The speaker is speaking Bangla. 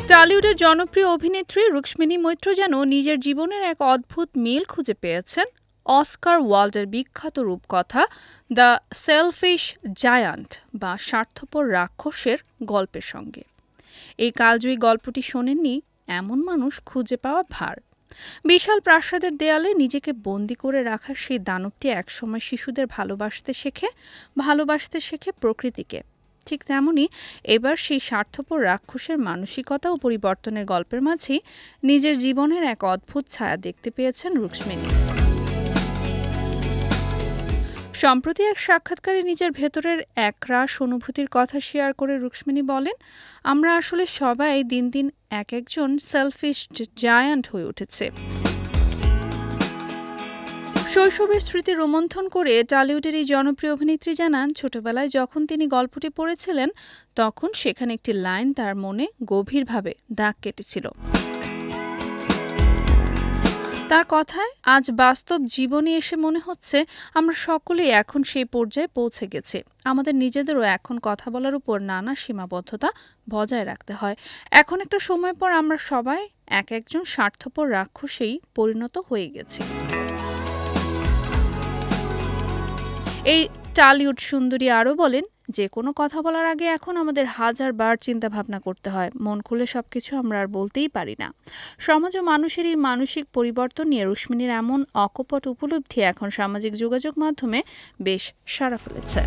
টলিউডের জনপ্রিয় অভিনেত্রী রুক্মিণী মৈত্র যেন নিজের জীবনের এক অদ্ভুত মিল খুঁজে পেয়েছেন অস্কার ওয়াইল্ডের বিখ্যাত রূপকথা দ্য সেলফিশ জায়ান্ট বা স্বার্থপর রাক্ষসের গল্পের সঙ্গে। এই কালজয়ী গল্পটি শোনেননি এমন মানুষ খুঁজে পাওয়া ভার। বিশাল প্রাসাদের দেয়ালে নিজেকে বন্দি করে রাখার সেই দানবটি একসময় শিশুদের ভালোবাসতে শেখে প্রকৃতিকে। ঠিক তেমনি এবার সেই স্বার্থপর রাক্ষসের মানসিকতা ও পরিবর্তনের গল্পের মাঝেই নিজের জীবনের এক অদ্ভুত ছায়া দেখতে পেয়েছেন রুক্মিণী। সম্প্রতি এক সাক্ষাৎকারে নিজের ভেতরের একরাশ অনুভূতির কথা শেয়ার করে রুক্মিণী বলেন, আমরা আসলে সবাই দিন দিন একজন সেলফিশ জায়ান্ট হয়ে উঠেছে। শৈশবের স্মৃতি রোমন্থন করে টলিউডের এই জনপ্রিয় অভিনেত্রী জানান, ছোটবেলায় যখন তিনি গল্পটি পড়েছিলেন তখন সেখানে একটি লাইন তার মনে গভীরভাবে দাগ কেটেছিল। তার কথায়, আজ বাস্তব জীবনে এসে মনে হচ্ছে আমরা সকলেই এখন সেই পর্যায়ে পৌঁছে গেছি। আমাদের নিজেদেরও এখন কথা বলার উপর নানা সীমাবদ্ধতা বজায় রাখতে হয়। এখন একটা সময় পর আমরা সবাই একজন স্বার্থপর রাক্ষসেই পরিণত হয়ে গেছি। এই টলিউড সুন্দরী আরও বলেন, যে কোনো কথা বলার আগে এখন আমাদের হাজারবার চিন্তা ভাবনা করতে হয়। মন খুলে সবকিছু আমরা আর বলতেই পারি না। সমাজ ও মানুষের এই মানসিক পরিবর্তন নিয়ে রুক্মিণীর এমন অকপট উপলব্ধি এখন সামাজিক যোগাযোগ মাধ্যমে বেশ সাড়া ফেলেছে।